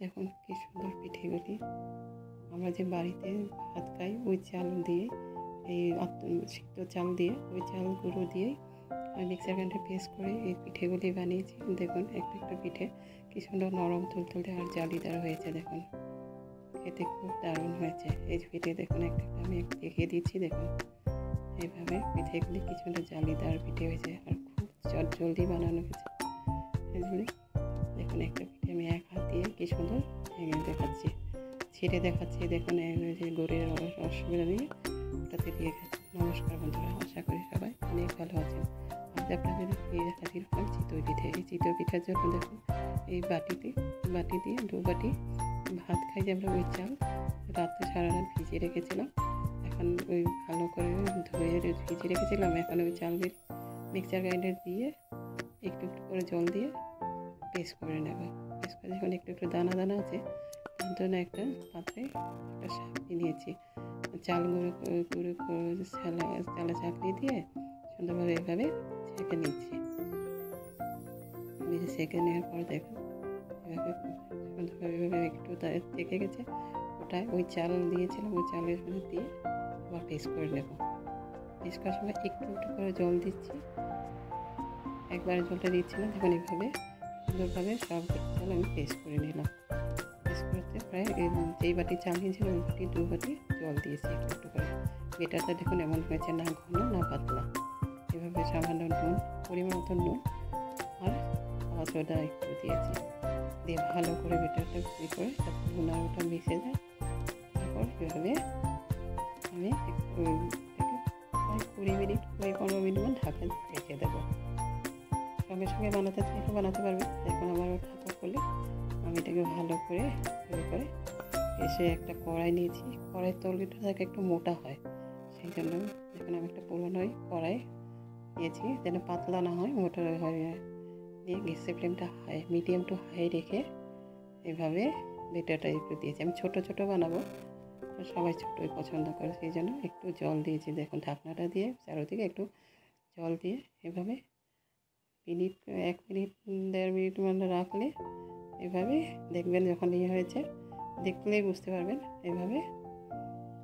দেখুন কি সুন্দর পিঠেগুলি। আমরা যে বাড়িতে ভাত খাই ওই চাল দিয়ে, এই সিদ্ধ চাল দিয়ে, ওই চাল গুঁড়ো দিয়েই মিক্সার গ্রাইন্ডারে পেস্ট করে এই পিঠেগুলি বানিয়েছি। দেখুন একটা একটা পিঠে কি সুন্দর নরম তুলতুলে আর জালিদার হয়েছে। দেখুন খেতে খুব দারুণ হয়েছে। এই পিঠে দেখুন একটা একটা আমি দেখিয়ে দিচ্ছি। দেখুন এইভাবে পিঠেগুলি কি সুন্দর জালিদার পিঠে হয়েছে আর খুব জলদি বানানো হয়েছে এগুলি। দেখুন একটা পিঠে আমি এক হাত দিয়ে কি সুন্দর ভেঙে দেখাচ্ছি, ছিঁড়ে দেখাচ্ছি। দেখুন যে গুড়ের রসগুলো নিয়ে ওটাতে দিয়ে গেছে। নমস্কার বন্ধুরা, আশা করি সবাই অনেক ভালো আছেন। আজ আপনাদের হাজির হলাম চিতই পিঠে। এই চিতই পিঠার জন্য দেখুন এই বাটি দিয়ে 2 বাটি ভাত খাই যে আমরা ওই চাল রাতে সারা রাত ভিজিয়ে রেখেছিলাম। এখন ওই ভালো করে ধুয়ে ভিজিয়ে রেখেছিলাম। এখন ওই চাল মিক্সার গ্রাইন্ডার দিয়ে একটু একটু করে জল দিয়ে পেস্ট করে নেব। পেস্ট করে যখন একটু একটু দানা দানা আছে তার জন্য একটা পাত্রে একটা ছাঁকনি নিয়েছি। চাল গুঁড়ো চালা ছাঁকনি দিয়ে সুন্দরভাবে এভাবে ছেঁকে নিচ্ছি। ছেঁকে নেওয়ার পর দেখুন এভাবে সুন্দরভাবে এভাবে একটু থেকে গেছে। ওটা ওই চাল দিয়েছিলাম, ওই চালের মধ্যে দিয়ে আবার পেস্ট করে নেব। পেস্ট করার সময় একটু একটু করে জল দিচ্ছি, একবারে জলটা দিচ্ছি না। দেখুন এইভাবে সুন্দরভাবে সব চাল আমি পেস্ট করে নিলাম। পেস্ট করতে প্রায় যেই বাটি চাল নিয়েছিলাম ওই বাটি 2 বাটি জল দিয়েছি একটু একটু করে। বেটারটা দেখুন এমন হয়েছে, না ঘন না পাতলা। এভাবে সামান্য নুন, পরিমাণ মতো নুন আর খাওয়া সোডা একটু দিয়েছি, দিয়ে ভালো করে বেটারটা করে যাতে নুন আর ওটা মিশে যায়। তারপর এভাবে আমি প্রায় 20 মিনিট 15 মিনিট ঢাকা রেখে দেবো। সঙ্গে সঙ্গে বানাতে চাইলে বানাতে পারবে। দেখুন আমার ঢাকা খুলে আমি এটাকে ভালো করে এসে একটা কড়াই নিয়েছি। কড়াইয়ের তলটা থাকে একটু মোটা হয়, সেই জন্য দেখুন আমি একটা পুরোনো কড়াই নিয়েছি যেন পাতলা না হয়, মোটা হয়। দিয়ে গ্যাসের ফ্লেমটা মিডিয়াম টু হাই রেখে এইভাবে বেটারটা একটু দিয়েছি। আমি ছোটো ছোটো বানাবো, সবাই ছোটোই পছন্দ করে, সেই জন্য একটু জল দিয়েছি। দেখুন ঢাকনাটা দিয়ে চারোদিকে একটু জল দিয়ে এভাবে 1 মিনিট 1.5 মিনিট রাখলে এভাবে দেখবেন যখন হয়েছে, দেখলেই বুঝতে পারবেন। এভাবে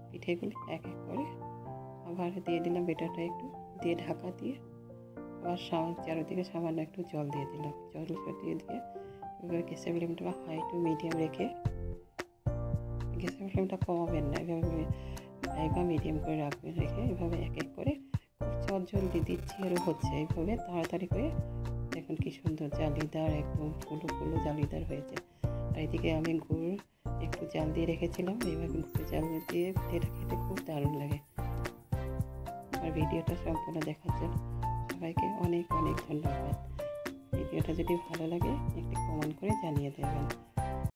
পিঠেগুলি এক এক করে আবার দিয়ে দিলাম বেটারটা একটু দিয়ে ঢাকা দিয়ে আবার চারোদিকে সামান্য একটু জল দিয়ে দিলাম। জল দিয়ে এভাবে গ্যাসের ফ্লেমটা হাই টু মিডিয়াম রেখে, গ্যাসের ফ্লেমটা কমাবেন না, এভাবে হাই বা মিডিয়াম করে রাখবেন। রেখে এভাবে এক এক করে খুব জলদি দিচ্ছি আরও হচ্ছে। এইভাবে তাড়াতাড়ি করে দেখুন কি সুন্দর জালিদার, একদম ফুলো ফুলো জালিদার হয়েছে। আর এদিকে আমি গুড় একটু জাল দিয়ে রেখেছিলাম। এইভাবে গুড় জাল দিয়ে পিঠেটা খেতে খুব দারুণ লাগে। আর ভিডিওটা সম্পূর্ণ দেখার জন্য সবাইকে অনেক অনেক ধন্যবাদ। ভিডিওটা যদি ভালো লাগে একটি কমেন্ট করে জানিয়ে দেবেন।